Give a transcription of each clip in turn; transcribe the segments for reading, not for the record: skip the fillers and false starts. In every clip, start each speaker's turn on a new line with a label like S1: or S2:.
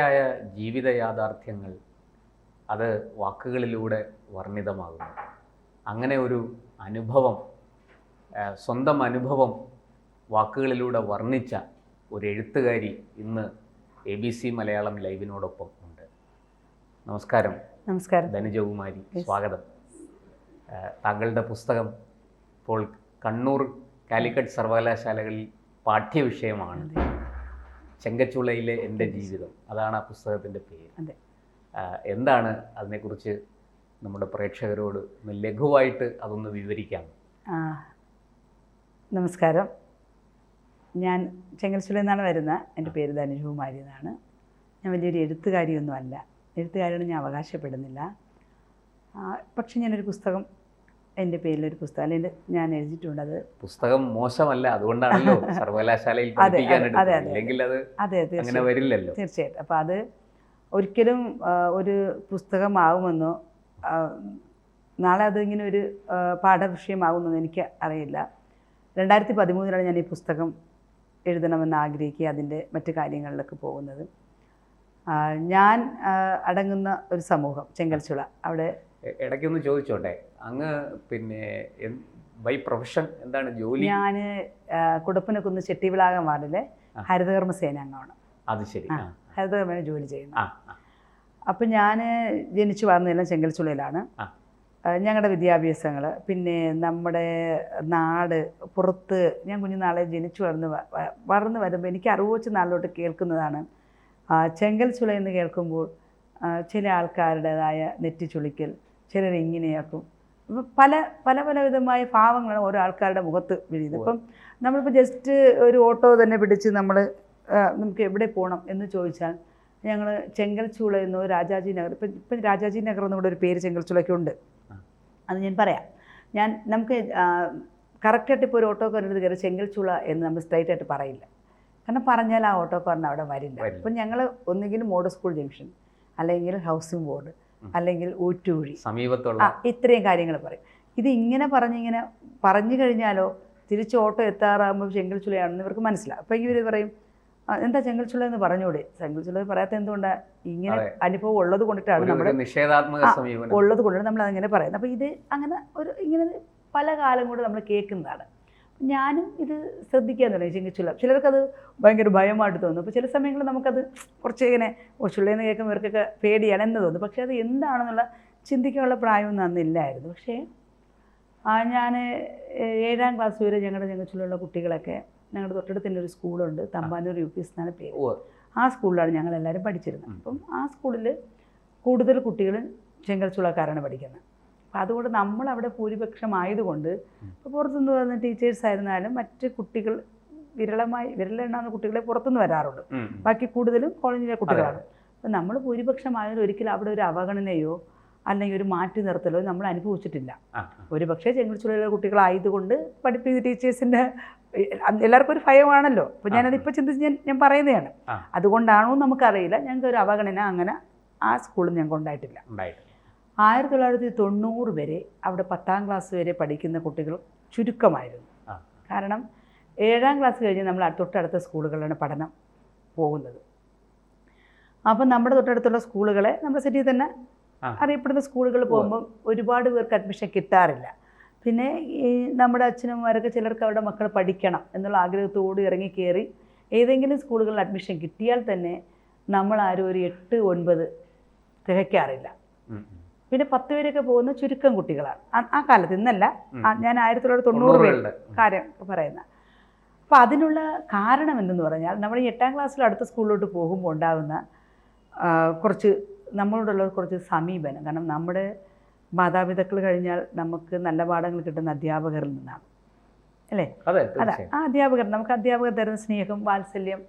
S1: ായ ജീവിത യാഥാർത്ഥ്യങ്ങൾ അത് വാക്കുകളിലൂടെ വർണ്ണിതമാകുന്നു. അങ്ങനെ ഒരു അനുഭവം, സ്വന്തം അനുഭവം വാക്കുകളിലൂടെ വർണ്ണിച്ച ഒരു എഴുത്തുകാരി ഇന്ന് ABC മലയാളം ലൈവിനോടൊപ്പം ഉണ്ട്. നമസ്കാരം.
S2: നമസ്കാരം
S1: ധനുജകുമാരി, സ്വാഗതം. താങ്കളുടെ പുസ്തകം ഇപ്പോൾ കണ്ണൂർ കാലിക്കറ്റ് സർവകലാശാലകളിൽ പാഠ്യവിഷയമാണ്. ചെങ്കച്ചുളയിലെ എൻ്റെ ജീവിതം, അതാണ് ആ പുസ്തകത്തിൻ്റെ പേര്. എന്താണ് അതിനെക്കുറിച്ച് നമ്മുടെ പ്രേക്ഷകരോട് ലഘുവായിട്ട് അതൊന്ന് വിവരിക്കാം?
S2: നമസ്കാരം. ഞാൻ ചെങ്കൽച്ചുളയിൽ നിന്നാണ് വരുന്നത്. എൻ്റെ പേര് ധനുജകുമാരി എന്നാണ്. ഞാൻ വലിയൊരു എഴുത്തുകാരിയൊന്നും അല്ല, എഴുത്തുകാരിയോട് ഞാൻ അവകാശപ്പെടുന്നില്ല. പക്ഷെ ഞാനൊരു പുസ്തകം, എൻ്റെ പേരിലൊരു പുസ്തകം അല്ലെങ്കിൽ ഞാൻ എഴുതിയിട്ടുണ്ട്. അത് പുസ്തകം
S1: മോശമല്ല, അതുകൊണ്ടാണല്ലോ സർവകലാശാലയിൽ പഠിപ്പിക്കാനെങ്കിൽ അത് അങ്ങനെ വരില്ലല്ലോ.
S2: തീർച്ചയായിട്ടും. അപ്പോൾ അത് ഒരിക്കലും ഒരു പുസ്തകമാകുമെന്നോ നാളെ അതിങ്ങനെ ഒരു പാഠവിഷയമാകുമെന്നോ എനിക്ക് അറിയില്ല. 2013 ഞാൻ ഈ പുസ്തകം എഴുതണമെന്ന് ആഗ്രഹിക്കുക, അതിൻ്റെ മറ്റു കാര്യങ്ങളിലൊക്കെ പോകുന്നത്. ഞാൻ അടങ്ങുന്ന ഒരു സമൂഹം ചെങ്കൽച്ചുള, അവിടെ
S1: ഇടയ്ക്കൊന്ന് ചോദിച്ചോട്ടെ, അങ്ങ് പിന്നെ ബൈ പ്രൊഫഷൻ എന്താണ് ജോലി?
S2: ഞാൻ കുടപ്പനക്കുന്ന് ചെട്ടിവിളാകം വാർഡിലെ ഹരിതകർമ്മ സേനാംഗമാണ്.
S1: അത് ശരി.
S2: ഹരിതകർമ്മ ജോലി ചെയ്യുന്നു. അപ്പം ഞാൻ ജനിച്ചു വളർന്നതെല്ലാം ചെങ്കൽച്ചുളയിലാണ്. ഞങ്ങളുടെ വിദ്യാഭ്യാസങ്ങൾ, പിന്നെ നമ്മുടെ നാട്, പുറത്ത് ഞാൻ കുഞ്ഞുനാളെ ജനിച്ചു വളർന്ന് വരുമ്പോൾ എനിക്ക് 60 നാളിലോട്ട് കേൾക്കുന്നതാണ് ചെങ്കൽച്ചുള എന്ന് കേൾക്കുമ്പോൾ ചില ആൾക്കാരുടേതായ നെറ്റിച്ചുളിക്കൽ, ചിലരിങ്ങനെയാക്കും, പല പല പല വിധമായ ഭാവങ്ങളാണ് ഓരോ ആൾക്കാരുടെ മുഖത്ത് വീഴുന്നത്. ഇപ്പം നമ്മളിപ്പോൾ ജസ്റ്റ് ഒരു ഓട്ടോ തന്നെ പിടിച്ച് നമുക്ക് എവിടെ പോകണം എന്ന് ചോദിച്ചാൽ ഞങ്ങൾ ചെങ്കൽച്ചുള എന്നോ രാജാജി നഗർ, ഇപ്പം രാജാജി നഗർ എന്നുകൂടെ ഒരു പേര് ചെങ്കൽച്ചുളയ്ക്കുണ്ട്. അത് ഞാൻ പറയാം. നമുക്ക് കറക്റ്റായിട്ട് ഇപ്പോൾ ഒരു ഓട്ടോക്കാരൻ്റെ കയറി ചെങ്കൽച്ചുള എന്ന് നമ്മൾ സ്ട്രൈറ്റ് ആയിട്ട് പറയില്ല. കാരണം പറഞ്ഞാൽ ആ ഓട്ടോക്കാരൻ അവിടെ വരില്ല. അപ്പം ഞങ്ങൾ ഒന്നുകിലും മോഡൽ സ്കൂൾ ജംഗ്ഷൻ, അല്ലെങ്കിൽ ഹൗസിംഗ് ബോർഡ്, അല്ലെങ്കിൽ ഊറ്റൂഴി,
S1: സമീപത്തുള്ള
S2: ഇത്രയും കാര്യങ്ങൾ പറയും. ഇത് ഇങ്ങനെ പറഞ്ഞു കഴിഞ്ഞാലോ തിരിച്ച് ഓട്ടോ എത്താറാകുമ്പോൾ ചെങ്കൽച്ചുളയാണെന്ന് ഇവർക്ക് മനസ്സിലാവും. അപ്പം ഇവർ പറയും എന്താ ചെങ്കൽച്ചുള എന്ന് പറഞ്ഞൂടെ. ചെങ്കൽച്ചുള പറയാത്ത എന്തുകൊണ്ടാണ്? ഇങ്ങനെ അനുഭവം ഉള്ളത് കൊണ്ടിട്ടാണ് നമ്മൾ ഉള്ളത് കൊണ്ടാണ് നമ്മൾ അതങ്ങനെ പറയുന്നത്. അപ്പോൾ ഇത് അങ്ങനെ ഇങ്ങനെ പല കാലം കൊണ്ട് നമ്മൾ കേൾക്കുന്നതാണ്. ഞാനും ഇത് ശ്രദ്ധിക്കാൻ തുടങ്ങി. ചെങ്കൽച്ചുള ചിലർക്കത് ഭയങ്കര ഭയമായിട്ട് തോന്നും. അപ്പോൾ ചില സമയങ്ങളിൽ നമുക്കത് കുറച്ച് ഇങ്ങനെ ചുള്ളയെന്ന് കേൾക്കുമ്പോൾ ഇവർക്കൊക്കെ പേടിയാണ് എന്ന് തോന്നും. പക്ഷേ അത് എന്താണെന്നുള്ള ചിന്തിക്കാനുള്ള പ്രായമൊന്നും അന്നില്ലായിരുന്നു. പക്ഷേ ഞാൻ 7ാം ക്ലാസ് വരെ ഞങ്ങളുടെ ചെങ്കൽച്ചുളയുള്ള കുട്ടികളൊക്കെ, ഞങ്ങളുടെ തൊട്ടടുത്ത് തന്നെ ഒരു സ്കൂളുണ്ട്, തമ്പാനൂർ UPS എന്നാണ് പേര്. ആ സ്കൂളിലാണ് ഞങ്ങളെല്ലാവരും പഠിച്ചിരുന്നത്. അപ്പം ആ സ്കൂളിൽ കൂടുതൽ കുട്ടികൾ ചെങ്കൽച്ചുളക്കാരാണ് പഠിക്കുന്നത്. അപ്പം അതുകൊണ്ട് നമ്മളവിടെ ഭൂരിപക്ഷമായതുകൊണ്ട് ഇപ്പോൾ പുറത്തുനിന്ന് വരുന്ന ടീച്ചേഴ്സായിരുന്നാലും മറ്റ് കുട്ടികൾ വിരലെണ്ണാവുന്ന കുട്ടികളെ പുറത്തുനിന്ന് വരാറുണ്ട്. ബാക്കി കൂടുതലും കോളേജിലെ കുട്ടികളാണ്. അപ്പം നമ്മൾ ഭൂരിപക്ഷമായാലും ഒരിക്കലും അവിടെ ഒരു അവഗണനയോ അല്ലെങ്കിൽ ഒരു മാറ്റി നിർത്തലോ നമ്മൾ അനുഭവിച്ചിട്ടില്ല. ഒരുപക്ഷെ ചെങ്കൽച്ചുളയിലെ കുട്ടികളായതുകൊണ്ട് പഠിപ്പിക്കുന്ന ടീച്ചേഴ്സിൻ്റെ എല്ലാവർക്കും ഒരു ഭയമാണല്ലോ. അപ്പോൾ ഞാനതിപ്പോൾ ചിന്തിച്ച് ഞാൻ പറയുന്നതാണ്. അതുകൊണ്ടാണോ നമുക്കറിയില്ല, ഞങ്ങൾക്ക് ഒരു അവഗണന അങ്ങനെ ആ സ്കൂളിൽ ഞങ്ങൾക്ക് ഉണ്ടായിട്ടില്ല. 1990 വരെ അവിടെ 10ാം ക്ലാസ് വരെ പഠിക്കുന്ന കുട്ടികൾ ചുരുക്കമായിരുന്നു. കാരണം 7ാം ക്ലാസ് കഴിഞ്ഞ് നമ്മൾ തൊട്ടടുത്ത സ്കൂളുകളിലാണ് പഠനം പോകുന്നത്. അപ്പം നമ്മുടെ തൊട്ടടുത്തുള്ള സ്കൂളുകളെ നമ്മുടെ സിറ്റിയിൽ തന്നെ അറിയപ്പെടുന്ന സ്കൂളുകൾ പോകുമ്പോൾ ഒരുപാട് പേർക്ക് അഡ്മിഷൻ കിട്ടാറില്ല. പിന്നെ ഈ നമ്മുടെ അച്ഛനമ്മമാരൊക്കെ ചിലർക്ക് അവരുടെ മക്കൾ പഠിക്കണം എന്നുള്ള ആഗ്രഹത്തോട് ഇറങ്ങി കയറി ഏതെങ്കിലും സ്കൂളുകളിൽ അഡ്മിഷൻ കിട്ടിയാൽ തന്നെ നമ്മളാരും ഒരു 8, 9 തികയ്ക്കാറില്ല. പിന്നെ 10 വരെയൊക്കെ പോകുന്ന ചുരുക്കം കുട്ടികളാണ് ആ കാലത്ത്. ഇന്നല്ല, ഞാൻ 1990 കാര്യം പറയുന്നത്. അപ്പോൾ അതിനുള്ള കാരണം എന്തെന്ന് പറഞ്ഞാൽ നമ്മൾ ഈ 8ാം ക്ലാസ്സിൽ അടുത്ത സ്കൂളിലോട്ട് പോകുമ്പോൾ ഉണ്ടാകുന്ന നമ്മളോടുള്ള കുറച്ച് സമീപനം. കാരണം നമ്മുടെ മാതാപിതാക്കൾ കഴിഞ്ഞാൽ നമുക്ക് നല്ല പാഠങ്ങൾ കിട്ടുന്ന അധ്യാപകരിൽ നിന്നാണ്, അല്ലേ? അതെ, ആ അധ്യാപകർ നമുക്ക് അധ്യാപകർ തരുന്ന സ്നേഹം, വാത്സല്യം,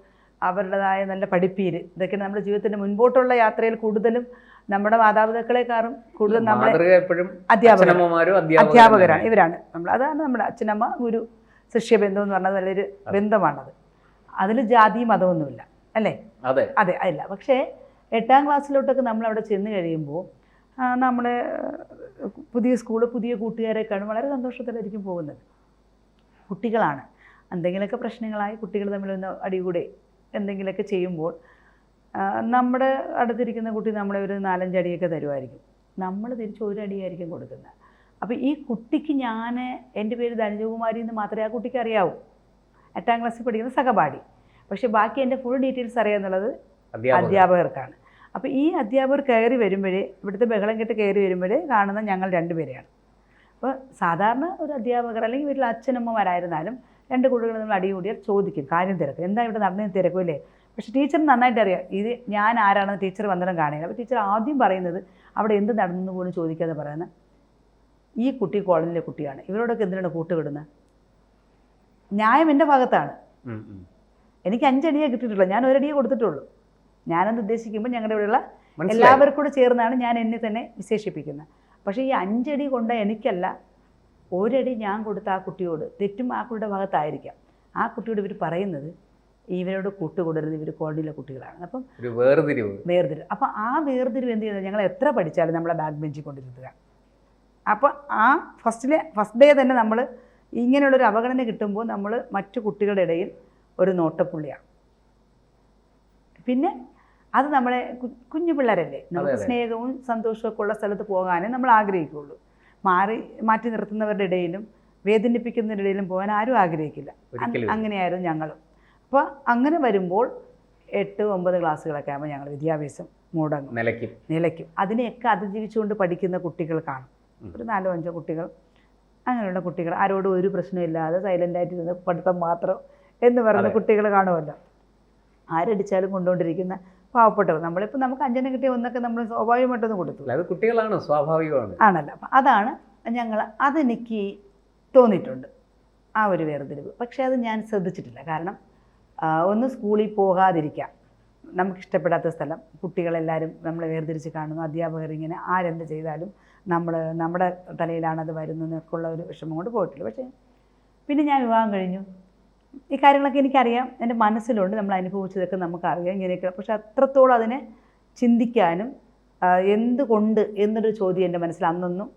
S2: അവരുടേതായ നല്ല പഠിപ്പീര്, ഇതൊക്കെ നമ്മുടെ ജീവിതത്തിൻ്റെ മുൻപോട്ടുള്ള യാത്രയിൽ കൂടുതലും നമ്മുടെ മാതാപിതാക്കളെക്കാളും കൂടുതൽ നമ്മളെ അധ്യാപകരാണ് ഇവരാണ്. അതാണ് നമ്മുടെ അച്ഛനമ്മ ഗുരു ശിഷ്യബന്ധം എന്ന് പറഞ്ഞത് നല്ലൊരു ബന്ധമാണത്. അതിൽ ജാതി മതമൊന്നുമില്ല, അല്ലേ? അതെ അല്ല. പക്ഷേ 8ാം ക്ലാസ്സിലോട്ടൊക്കെ നമ്മളവിടെ ചെന്ന് കഴിയുമ്പോൾ നമ്മളെ പുതിയ സ്കൂള്, പുതിയ കൂട്ടുകാരെ കാണും, വളരെ സന്തോഷത്തിലായിരിക്കും പോകുന്നത്. കുട്ടികളാണ്, എന്തെങ്കിലുമൊക്കെ പ്രശ്നങ്ങളായി കുട്ടികൾ തമ്മിലൊന്ന് അടികൂടെ എന്തെങ്കിലുമൊക്കെ ചെയ്യുമ്പോൾ നമ്മുടെ അടുത്തിരിക്കുന്ന കുട്ടി നമ്മളെ ഒരു 4-5 അടിയൊക്കെ തരുമായിരിക്കും, നമ്മൾ തിരിച്ച് 1 അടിയായിരിക്കും കൊടുക്കുന്നത്. അപ്പോൾ ഈ കുട്ടിക്ക് ഞാൻ എൻ്റെ പേര് ധനജകുമാരി എന്ന് മാത്രമേ ആ കുട്ടിക്ക് അറിയാവൂ, 8ാം ക്ലാസ്സിൽ പഠിക്കുന്ന സഹപാഠി. പക്ഷേ ബാക്കി എൻ്റെ ഫുൾ ഡീറ്റെയിൽസ് അറിയാമെന്നുള്ളത് അധ്യാപകർക്കാണ്. അപ്പോൾ ഈ അധ്യാപകർ കയറി വരുമ്പോഴേ, ഇവിടുത്തെ ബഹളം കെട്ട് കയറി വരുമ്പോഴേ കാണുന്ന ഞങ്ങൾ 2 പേരെയാണ്. അപ്പോൾ സാധാരണ ഒരു അധ്യാപകർ അല്ലെങ്കിൽ വീട്ടിൽ അച്ഛനമ്മമാരായിരുന്നാലും 2 കുട്ടികൾ നമ്മൾ അടികൂടിയാൽ ചോദിക്കും, കാര്യം തിരക്കും, എന്താ ഇവിടെ നടന്നതെന്ന് തിരക്കുമല്ലേ. പക്ഷേ ടീച്ചറിന് നന്നായിട്ട് അറിയാം ഇത് ഞാൻ ആരാണെന്ന് ടീച്ചർ വന്നിടം കാണുകയില്ല. അപ്പോൾ ടീച്ചർ ആദ്യം പറയുന്നത് അവിടെ എന്ത് നടന്നു പോലും ചോദിക്കാതെ പറയുന്നത്, ഈ കുട്ടി കോളനിയിലെ കുട്ടിയാണ്, ഇവരോടൊക്കെ എന്തിനാണ് കൂട്ടുവിടുന്നത്. ന്യായം എൻ്റെ ഭാഗത്താണ്. എനിക്ക് 5 അടിയേ കിട്ടിയിട്ടുള്ളൂ, ഞാൻ 1 അടിയേ കൊടുത്തിട്ടുള്ളൂ. ഞാനെന്ന് ഉദ്ദേശിക്കുമ്പോൾ ഞങ്ങളുടെ ഇവിടെയുള്ള എല്ലാവർക്കും കൂടെ ചേർന്നാണ് ഞാൻ എന്നെ തന്നെ വിശേഷിപ്പിക്കുന്നത്. പക്ഷേ ഈ 5 അടി കൊണ്ട് എനിക്കല്ല, 1 അടി ഞാൻ കൊടുത്ത ആ കുട്ടിയോട്, തെറ്റും ആ കുട്ടിയുടെ ഭാഗത്തായിരിക്കാം. ആ കുട്ടിയോട് ഇവർ പറയുന്നത് ഇവരോട് കൂട്ടുകൂടരുത്, ഇവർ കോളനിയിലെ കുട്ടികളാണ്. അപ്പം വേർതിരിവ്. അപ്പം ആ വേർതിരിവ് എന്ത് ചെയ്യുന്നത്, ഞങ്ങൾ എത്ര പഠിച്ചാലും നമ്മളെ ബാക്ക് ബെഞ്ചിൽ കൊണ്ടിരുത്തുക. അപ്പോൾ ആ ഫസ്റ്റ് ഡേ തന്നെ നമ്മൾ ഇങ്ങനെയുള്ളൊരു അവഗണന കിട്ടുമ്പോൾ നമ്മൾ മറ്റു കുട്ടികളുടെ ഇടയിൽ ഒരു നോട്ടപ്പുള്ളിയാണ്. പിന്നെ അത് നമ്മളെ കുഞ്ഞു പിള്ളേരല്ലേ, നമുക്ക് സ്നേഹവും സന്തോഷവും ഒക്കെ ഉള്ള സ്ഥലത്ത് പോകാനേ നമ്മൾ ആഗ്രഹിക്കുകയുള്ളൂ. മാറ്റി നിർത്തുന്നവരുടെ ഇടയിലും വേദനിപ്പിക്കുന്നവരുടെ ഇടയിലും പോകാൻ ആരും ആഗ്രഹിക്കില്ല. അങ്ങനെയായിരുന്നു ഞങ്ങളും. അപ്പോൾ അങ്ങനെ വരുമ്പോൾ 8-9 ക്ലാസ്സുകളൊക്കെ ആകുമ്പോൾ ഞങ്ങൾ വിദ്യാഭ്യാസം മുടങ്ങും, നിലയ്ക്കും. അതിനെയൊക്കെ അതിജീവിച്ചുകൊണ്ട് പഠിക്കുന്ന കുട്ടികൾ കാണും. ഒരു 4-5 കുട്ടികൾ, അങ്ങനെയുള്ള കുട്ടികൾ, ആരോടും ഒരു പ്രശ്നമില്ലാതെ സൈലൻ്റായിട്ടിരുന്ന് പഠിത്തം മാത്രം എന്ന് പറയുന്ന കുട്ടികൾ കാണുമല്ലോ. ആരടിച്ചാലും കൊണ്ടുകൊണ്ടിരിക്കുന്ന പാവപ്പെട്ടവർ. നമ്മളിപ്പോൾ നമുക്ക് 5 കിട്ടിയ 1 നമ്മൾ സ്വാഭാവികമായിട്ടൊന്നും കൊടുത്തു,
S1: അത് കുട്ടികളാണ്, സ്വാഭാവികമാണ്
S2: ആണല്ലോ. അപ്പം അതാണ് അതെനിക്ക് തോന്നിയിട്ടുണ്ട്, ആ ഒരു വേർതിരിവ്. പക്ഷേ അത് ഞാൻ ശ്രദ്ധിച്ചിട്ടില്ല. കാരണം ഒന്ന് സ്കൂളിൽ പോകാതിരിക്കാം, നമുക്കിഷ്ടപ്പെടാത്ത സ്ഥലം, കുട്ടികളെല്ലാവരും നമ്മളെ വേർതിരിച്ച് കാണുന്നു, അധ്യാപകർ ഇങ്ങനെ ആരെന്ത് ചെയ്താലും നമ്മുടെ തലയിലാണത് വരുന്നതെന്നൊക്കെ ഉള്ള ഒരു വിഷമം കൊണ്ട് പോയിട്ടില്ല. പക്ഷേ പിന്നെ ഞാൻ വിവാഹം കഴിഞ്ഞു, ഈ കാര്യങ്ങളൊക്കെ എനിക്കറിയാം, എൻ്റെ മനസ്സിലുണ്ട്, നമ്മൾ അനുഭവിച്ചതൊക്കെ നമുക്കറിയാം ഇങ്ങനെയൊക്കെ. പക്ഷെ അത്രത്തോളം അതിനെ ചിന്തിക്കാനും എന്തുകൊണ്ട് എന്നൊരു ചോദ്യം എൻ്റെ മനസ്സിൽ അന്നൊന്നും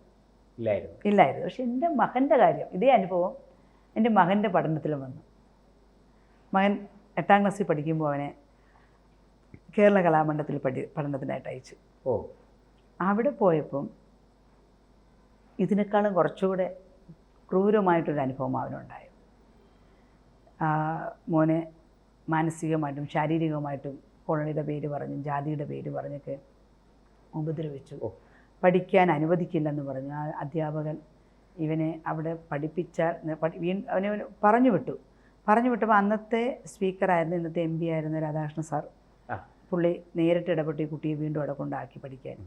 S2: ഇല്ലായിരുന്നു. പക്ഷെ എൻ്റെ മകൻ്റെ കാര്യം, ഇതേ അനുഭവം എൻ്റെ മകൻ്റെ പഠനത്തിലും വന്നു. മകൻ 8ാം ക്ലാസ്സിൽ പഠിക്കുമ്പോൾ അവനെ കേരള കലാമണ്ഡലത്തിൽ പഠനത്തിനായിട്ട് അയച്ചു. അവിടെ പോയപ്പം ഇതിനേക്കാളും കുറച്ചുകൂടെ ക്രൂരമായിട്ടൊരു അനുഭവം അവനുണ്ടായി. മോനെ മാനസികമായിട്ടും ശാരീരികമായിട്ടും കോളനിയുടെ പേര് പറഞ്ഞും ജാതിയുടെ പേര് പറഞ്ഞൊക്കെ ഉപദ്രവിച്ചു. പഠിക്കാൻ അനുവദിക്കില്ലെന്ന് പറഞ്ഞു. ആ അധ്യാപകൻ ഇവനെ അവിടെ പഠിപ്പിച്ചാൽ അവനെ പറഞ്ഞു വിട്ടപ്പോൾ അന്നത്തെ സ്പീക്കറായിരുന്നു, ഇന്നത്തെ MP ആയിരുന്ന രാധാകൃഷ്ണൻ സാർ, പുള്ളി നേരിട്ട് ഇടപെട്ട് ഈ കുട്ടിയെ വീണ്ടും അവിടെ കൊണ്ടാക്കി പഠിക്കാൻ.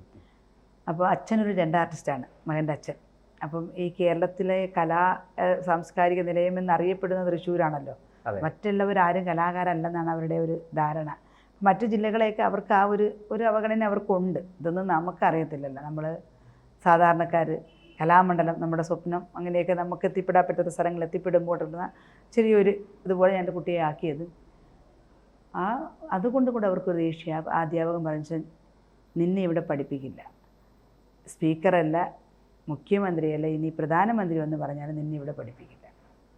S2: അപ്പോൾ അച്ഛനൊരു 2 ആർട്ടിസ്റ്റാണ്, മകൻ്റെ അച്ഛൻ. അപ്പം ഈ കേരളത്തിലെ സാംസ്കാരിക നിലയം എന്നറിയപ്പെടുന്ന തൃശ്ശൂരാണല്ലോ. മറ്റുള്ളവരാരും കലാകാരല്ലെന്നാണ് അവരുടെ ഒരു ധാരണ. മറ്റു ജില്ലകളെയൊക്കെ അവർക്ക് ആ ഒരു അവഗണന അവർക്കുണ്ട്. ഇതൊന്നും നമുക്കറിയത്തില്ലല്ലോ. നമ്മൾ സാധാരണക്കാർ കലാമണ്ഡലം നമ്മുടെ സ്വപ്നം, അങ്ങനെയൊക്കെ നമുക്ക് എത്തിപ്പെടാൻ പറ്റാത്ത സ്ഥലങ്ങളിൽ എത്തിപ്പെടുമ്പോഴുള്ള ചെറിയൊരു ഇതുപോലെ ഞാൻ എൻ്റെ കുട്ടിയെ ആക്കിയത്. അതുകൊണ്ട് കൂടെ അവർക്കൊരു ദേഷ്യ. അധ്യാപകൻ പറഞ്ഞു, നിന്നെ ഇവിടെ പഠിപ്പിക്കില്ല, സ്പീക്കറല്ല, മുഖ്യമന്ത്രിയല്ല, ഇനി പ്രധാനമന്ത്രി എന്ന് പറഞ്ഞാലും നിന്നെ ഇവിടെ പഠിപ്പിക്കില്ല,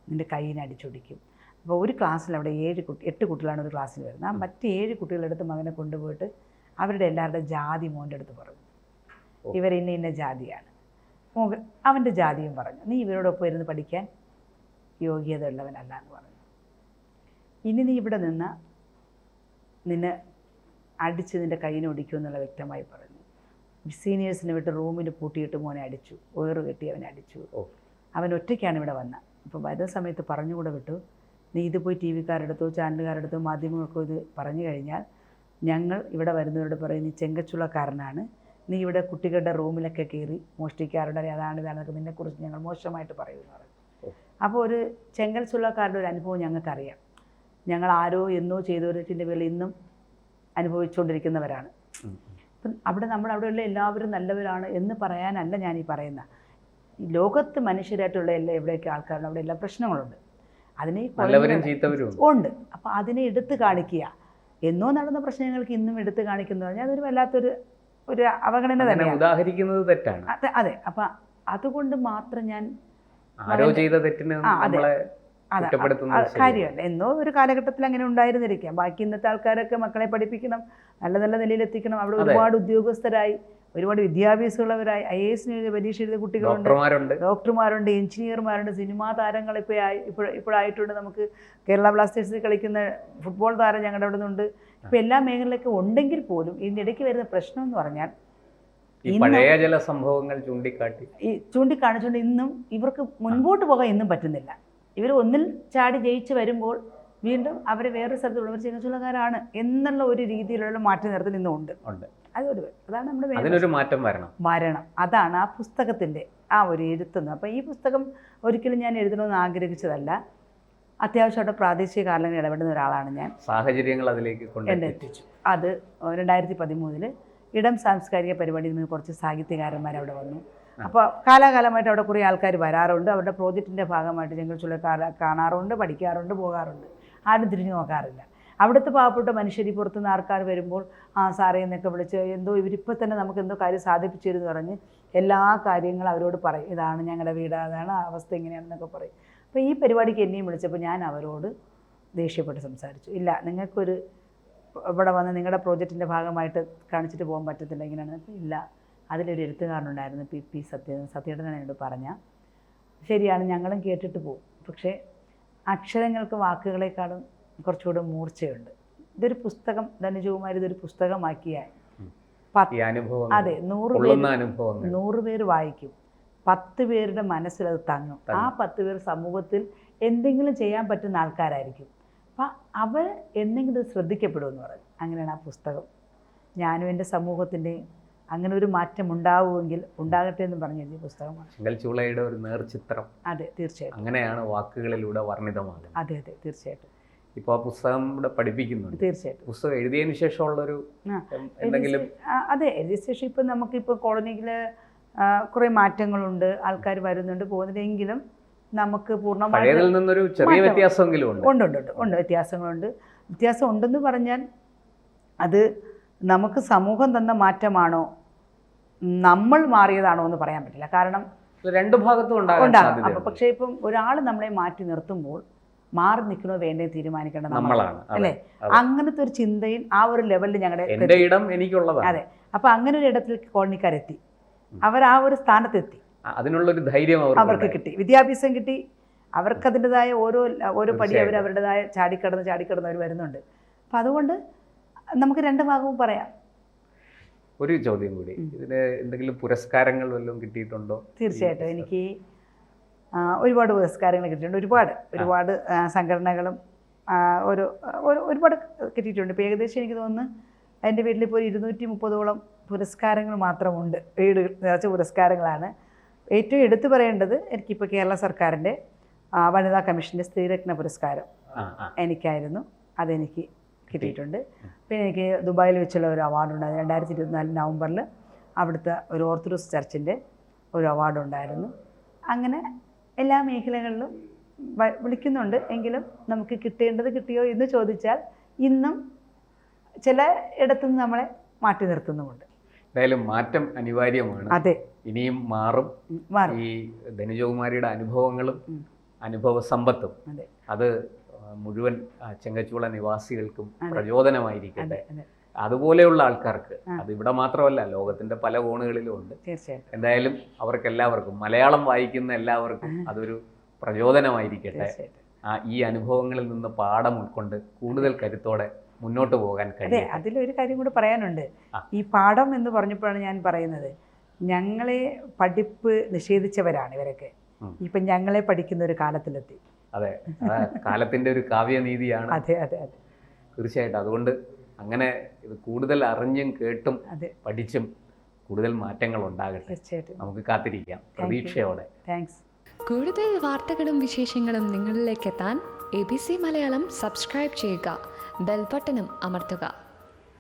S2: നിൻ്റെ കയ്യിനെ അടിച്ചൊടിക്കും. അപ്പോൾ ഒരു ക്ലാസ്സിൽ അവിടെ 8 കുട്ടികളാണ് ഒരു ക്ലാസ്സിൽ വരുന്നത്. ആ മറ്റ് 7 കുട്ടികളെടുത്ത് മകനെ കൊണ്ടുപോയിട്ട് അവരുടെ എല്ലാവരുടെ ജാതി മോൻ്റെ അടുത്ത് പറഞ്ഞു, ഇവർ ഇന്ന ജാതിയാണ്. അവൻ്റെ ജാതിയും പറഞ്ഞു, നീ ഇവരോടൊപ്പം ഇരുന്ന് പഠിക്കാൻ യോഗ്യത ഉള്ളവനല്ല എന്ന് പറഞ്ഞു. ഇനി നീ ഇവിടെ നിന്നെ അടിച്ച് നിൻ്റെ കയ്യിനെ ഒടിക്കുമെന്നുള്ള വ്യക്തമായി പറഞ്ഞു. സീനിയേഴ്സിനെ വിട്ട് റൂമിൽ പൂട്ടിയിട്ട് മോനെ അടിച്ചു, ഒയറ് കെട്ടി അവനെ അടിച്ചു. അവൻ ഒറ്റയ്ക്കാണ് ഇവിടെ വന്നത്. അപ്പോൾ വരുന്ന സമയത്ത് പറഞ്ഞുകൂടെ വിട്ടു, നീ ഇത് പോയി TV കാരെടുത്തോ ചാനലുകാരെടുത്തോ മാധ്യമങ്ങൾക്കോ ഇത് പറഞ്ഞു കഴിഞ്ഞാൽ ഞങ്ങൾ ഇവിടെ വരുന്നവരോട് പറയും നീ ചെങ്കച്ചുള്ളക്കാരനാണ്, നീ ഇവിടെ കുട്ടികളുടെ റൂമിലൊക്കെ കയറി മോഷ്ടിക്കാറുണ്ട്, ഇതാണെന്നൊക്കെ നിന്നെക്കുറിച്ച് ഞങ്ങൾ മോശമായിട്ട് പറയുമെന്ന് പറഞ്ഞു. അപ്പോൾ ഒരു ചെങ്കൽച്ചുള്ളക്കാരുടെ ഒരു അനുഭവം ഞങ്ങൾക്കറിയാം. ഞങ്ങൾ ആരോ എന്നോ ചെയ്തവരുടെ പേരിൽ ഇന്നും അനുഭവിച്ചുകൊണ്ടിരിക്കുന്നവരാണ്. അപ്പം അവിടെയുള്ള എല്ലാവരും നല്ലവരാണ് എന്ന് പറയാനല്ല ഞാൻ ഈ പറയുന്ന. ഈ ലോകത്ത് മനുഷ്യരായിട്ടുള്ള എവിടെയൊക്കെ ആൾക്കാരുണ്ട് അവിടെ എല്ലാ പ്രശ്നങ്ങളുണ്ട്, അതിനെ ഉണ്ട്. അപ്പോൾ അതിനെ എടുത്തു കാണിക്കുക, എന്നോ നടന്ന പ്രശ്നങ്ങൾക്ക് ഇന്നും എടുത്തു കാണിക്കുന്നത് പറഞ്ഞാൽ അതൊരു വല്ലാത്തൊരു അവഗണന തന്നെയാണ്,
S1: ഉദാഹരിക്കുന്നത് തെറ്റാണ്.
S2: അതെ. അപ്പം അതുകൊണ്ട് മാത്രം ഞാൻ
S1: ആരോ ചെയ്ത തെറ്റിന് കുറ്റപ്പെടുത്തുന്നത് ശരിയല്ല.
S2: കാര്യമല്ല. എന്നോ ഒരു കാലഘട്ടത്തിൽ അങ്ങനെ ഉണ്ടായിരുന്നിരിക്കാം. ബാക്കി ഇന്നത്തെ ആൾക്കാരൊക്കെ മക്കളെ പഠിപ്പിക്കണം, നല്ല നല്ല നിലയിലെത്തിക്കണം. അവിടെ ഒരുപാട് ഉദ്യോഗസ്ഥരായി, ഒരുപാട് വിദ്യാഭ്യാസമുള്ളവരായി, IAS പരീക്ഷ എഴുതിയ കുട്ടികളുണ്ട്, ഡോക്ടർമാരുണ്ട്, എഞ്ചിനീയർമാരുണ്ട്, സിനിമാ താരങ്ങൾ ഇപ്പോഴായിട്ടുണ്ട്. നമുക്ക് കേരള ബ്ലാസ്റ്റേഴ്സിൽ കളിക്കുന്ന ഫുട്ബോൾ താരം ഞങ്ങളുടെ അവിടെ നിന്നുണ്ട്. ഇപ്പം എല്ലാ മേഖലയിലൊക്കെ ഉണ്ടെങ്കിൽ പോലും ഇതിൻ്റെ ഇടയ്ക്ക് വരുന്ന പ്രശ്നം എന്ന് പറഞ്ഞാൽ
S1: ഈ പഴയ ചില സംഭവങ്ങൾ
S2: ചൂണ്ടിക്കാണിച്ചുകൊണ്ട് ഇന്നും ഇവർക്ക് മുൻപോട്ട് പോകാൻ ഇന്നും പറ്റുന്നില്ല. ഇവർ ഒന്നിൽ ചാടി ജയിച്ച് വരുമ്പോൾ വീണ്ടും അവരെ വേറൊരു സ്ഥലത്തുള്ളവർ ചെങ്ങച്ചുള്ളക്കാരാണ് എന്നുള്ള ഒരു രീതിയിലുള്ള മാറ്റി നിർത്തൽ ഇന്നും ഉണ്ട്. അതാണ് നമ്മുടെ
S1: അതിനൊരു മാറ്റം
S2: വരണം. അതാണ് ആ പുസ്തകത്തിൻ്റെ ആ ഒരു എഴുത്തുന്നത്. അപ്പോൾ ഈ പുസ്തകം ഒരിക്കലും ഞാൻ എഴുതണമെന്ന് ആഗ്രഹിച്ചതല്ല. അത്യാവശ്യമായിട്ട് പ്രാദേശിക കാലങ്ങളിൽ ഇടപെടുന്ന ഒരാളാണ് ഞാൻ.
S1: സാഹചര്യങ്ങൾ അതിലേക്ക്
S2: എത്തിച്ചു. അത് 2013 ഇടം സാംസ്കാരിക പരിപാടിയിൽ നിന്ന് കുറച്ച് സാഹിത്യകാരന്മാർ അവിടെ വന്നു. അപ്പോൾ കാലാകാലമായിട്ട് അവിടെ കുറേ ആൾക്കാർ വരാറുണ്ട്. അവരുടെ പ്രോജക്റ്റിൻ്റെ ഭാഗമായിട്ട് ചെങ്കൽച്ചുള്ളക്കാർ കാണാറുണ്ട്, പഠിക്കാറുണ്ട്, പോകാറുണ്ട്. ആരും തിരിഞ്ഞു നോക്കാറില്ല. അവിടുത്തെ പാവപ്പെട്ട മനുഷ്യർ പുറത്തുനിന്ന് ആൾക്കാർ വരുമ്പോൾ സാറേ എന്നൊക്കെ വിളിച്ച് എന്തോ ഇവരിപ്പോൾ തന്നെ നമുക്ക് എന്തോ കാര്യം സാധിപ്പിച്ചു തരുമെന്ന് പറഞ്ഞ് എല്ലാ കാര്യങ്ങളും അവരോട് പറയും. ഇതാണ് ഞങ്ങളുടെ വീട്, അതാണ് അവസ്ഥ, ഇങ്ങനെയാണെന്നൊക്കെ പറയും. അപ്പോൾ ഈ പരിപാടിക്ക് എന്നെയും വിളിച്ചപ്പോൾ ഞാൻ അവരോട് ദേഷ്യപ്പെട്ട് സംസാരിച്ചു. ഇല്ല, നിങ്ങൾക്കൊരു ഇവിടെ വന്ന് നിങ്ങളുടെ പ്രോജക്റ്റിൻ്റെ ഭാഗമായിട്ട് കാണിച്ചിട്ട് പോകാൻ പറ്റത്തില്ല, ഇങ്ങനെയാണ്. ഇല്ല, അതിലൊരു എഴുത്തുകാരനുണ്ടായിരുന്നു, പി സത്യേട്ടനാണ് എന്നോട് പറഞ്ഞാൽ. ശരിയാണ്, ഞങ്ങളും കേട്ടിട്ട് പോകും. പക്ഷേ അക്ഷരങ്ങൾക്ക് വാക്കുകളെക്കാളും കുറച്ചുകൂടെ മൂർച്ചയുണ്ട്. ഇതൊരു പുസ്തകം, ധനുജകുമാരി ഇതൊരു പുസ്തകമാക്കിയാൽ 100 പേര് വായിക്കും, 10 പേരുടെ മനസ്സിലത് തങ്ങും. ആ 10 പേർ സമൂഹത്തിൽ എന്തെങ്കിലും ചെയ്യാൻ പറ്റുന്ന ആൾക്കാരായിരിക്കും. അപ്പം അവർ എന്തെങ്കിലും ശ്രദ്ധിക്കപ്പെടുമെന്ന് പറഞ്ഞു. അങ്ങനെയാണ് ആ പുസ്തകം. ഞാനും എൻ്റെ സമൂഹത്തിൻ്റെയും അങ്ങനെ ഒരു മാറ്റം ഉണ്ടാവുമെങ്കിൽ ഉണ്ടാകട്ടെ എന്ന് പറഞ്ഞു എഴുതിയ പുസ്തകമാണ്.
S1: ചെങ്കൽച്ചൂളയുടെ ഒരു നേർചിത്രം.
S2: അതെ, തീർച്ചയായിട്ടും.
S1: അങ്ങനെയാണ് വാക്കുകളിലൂടെ വർണ്ണിതമാകുന്നത്.
S2: അതെ, തീർച്ചയായിട്ടും.
S1: ഇപ്പോൾ ആ പുസ്തകം ഇവിടെ പഠിപ്പിക്കുന്നുണ്ട്.
S2: തീർച്ചയായിട്ടും.
S1: പുസ്തകം എഴുതിയതിന് ശേഷമുള്ളൊരു എന്തെങ്കിലും?
S2: അതെ, എഴുതിയ ശേഷം ഇപ്പം നമുക്കിപ്പോൾ കോളനിയിൽ കുറേ മാറ്റങ്ങളുണ്ട്, ആൾക്കാർ വരുന്നുണ്ട്, പോകുന്നുണ്ടെങ്കിലും നമുക്ക് പൂർണ്ണമായിട്ട്
S1: നിന്നൊരു ചെറിയ വ്യത്യാസമെങ്കിലും
S2: ഉണ്ട്. വ്യത്യാസങ്ങളുണ്ട്. വ്യത്യാസം ഉണ്ടെന്ന് പറഞ്ഞാൽ അത് നമുക്ക് സമൂഹം തന്ന മാറ്റമാണോ, നമ്മൾ മാറിയതാണോ എന്ന് പറയാൻ പറ്റില്ല. കാരണം
S1: രണ്ടു ഭാഗത്തും ഉണ്ടാകും.
S2: അപ്പം പക്ഷേ ഇപ്പം ഒരാൾ നമ്മളെ മാറ്റി നിർത്തുമ്പോൾ മാറി നിൽക്കണോ വേണ്ടേ തീരുമാനിക്കേണ്ടത് നമ്മളാണ്, അല്ലേ? അങ്ങനത്തെ ഒരു ചിന്തയിൽ ആ ഒരു ലെവലിൽ ഞങ്ങളുടെ
S1: ഇടം എനിക്കുള്ളതാണ്.
S2: അതെ. അപ്പം അങ്ങനെ ഒരു ഇടത്തിലേക്ക് കോളനിക്കാരെത്തി, അവർ ആ ഒരു സ്ഥാനത്തെത്തി.
S1: അതിനുള്ളൊരു ധൈര്യം
S2: അവർക്ക് കിട്ടി, വിദ്യാഭ്യാസം കിട്ടി. അവർക്ക് അതിൻ്റെതായ ഓരോ പടി അവരവരുടേതായ ചാടിക്കടന്ന് അവർ വരുന്നുണ്ട്. അപ്പം അതുകൊണ്ട് നമുക്ക് രണ്ട് ഭാഗവും പറയാം.
S1: ഒരു ചോദ്യം കൂടി, ഇതിന് എന്തെങ്കിലും പുരസ്കാരങ്ങൾ വല്ലതും കിട്ടിയിട്ടുണ്ടോ?
S2: തീർച്ചയായിട്ടും എനിക്ക് ഒരുപാട് പുരസ്കാരങ്ങൾ കിട്ടിയിട്ടുണ്ട്. ഒരുപാട് സംഘടനകളും ഒരുപാട് കിട്ടിയിട്ടുണ്ട്. ഇപ്പോൾ ഏകദേശം എനിക്ക് തോന്നുന്നു എൻ്റെ വീട്ടിലിപ്പോൾ 230ഓളം പുരസ്കാരങ്ങൾ മാത്രമുണ്ട്. വീട് നിറച്ച പുരസ്കാരങ്ങളാണ്. ഏറ്റവും എടുത്തു പറയേണ്ടത് എനിക്കിപ്പോൾ കേരള സർക്കാരിൻ്റെ വനിതാ കമ്മീഷൻ്റെ സ്ത്രീരത്ന പുരസ്കാരം എനിക്കായിരുന്നു. അതെനിക്ക് കിട്ടിയിട്ടുണ്ട്. പിന്നെ എനിക്ക് ദുബായിൽ വെച്ചുള്ള ഒരു അവാർഡുണ്ടായിരുന്നു 2024 നവംബറിൽ. അവിടുത്തെ ഒരു ഓർത്തഡോക്സ് ചർച്ചിൻ്റെ ഒരു അവാർഡുണ്ടായിരുന്നു. അങ്ങനെ എല്ലാ മേഖലകളിലും വിളിക്കുന്നുണ്ട്. എങ്കിലും നമുക്ക് കിട്ടേണ്ടത് കിട്ടിയോ എന്ന് ചോദിച്ചാൽ ഇന്നും ചില ഇടത്തുനിന്ന് നമ്മളെ മാറ്റി നിർത്തുന്നുമുണ്ട്.
S1: എന്തായാലും മാറ്റം അനിവാര്യമാണ്.
S2: അതെ,
S1: ഇനിയും മാറും. ഈ ധനുജകുമാരിയുടെ അനുഭവങ്ങളും അനുഭവ സമ്പത്തും അത് മുഴുവൻ ചെങ്കച്ചൂള നിവാസികൾക്കും പ്രചോദനമായിരിക്കട്ടെ. അതുപോലെയുള്ള ആൾക്കാർക്ക്, അത് ഇവിടെ മാത്രമല്ല, ലോകത്തിന്റെ പല കോണുകളിലും ഉണ്ട്. എന്തായാലും അവർക്കെല്ലാവർക്കും, മലയാളം വായിക്കുന്ന എല്ലാവർക്കും അതൊരു പ്രചോദനമായിരിക്കട്ടെ. ഈ അനുഭവങ്ങളിൽ നിന്ന് പാഠം ഉൾക്കൊണ്ട് കൂടുതൽ കരുത്തോടെ മുന്നോട്ട് പോകാൻ കഴിയും.
S2: അതെ, അതിലൊരു കാര്യം കൂടി പറയാനുണ്ട്. ഈ പാഠം എന്ന് പറഞ്ഞപ്പോഴാണ് ഞാൻ പറയുന്നത്, ഞങ്ങളെ പഠിപ്പ് നിഷേധിച്ചവരാണ് ഇവരൊക്കെ. ഇപ്പം ഞങ്ങളെ പഠിക്കുന്ന ഒരു കാലത്തിലെത്തി.
S1: അതെ, കാലത്തിന്റെ ഒരു കാവ്യനീതിയാണ്.
S2: അതെ അതെ അതെ,
S1: തീർച്ചയായിട്ടും. അതുകൊണ്ട് അങ്ങനെ ഇത് കൂടുതൽ അറിഞ്ഞും കേട്ടും പഠിച്ചും കൂടുതൽ മാറ്റങ്ങൾ ഉണ്ടാകട്ടെ.
S2: തീർച്ചയായിട്ടും
S1: നമുക്ക് കാത്തിരിക്കാം പ്രതീക്ഷയോടെ.
S2: താങ്ക്സ്.
S3: കൂടുതൽ വാർത്തകളും വിശേഷങ്ങളും നിങ്ങളിലേക്ക് എത്താൻ ABC മലയാളം സബ്സ്ക്രൈബ് ചെയ്യുക, ബെൽ ബട്ടണും അമർത്തുക.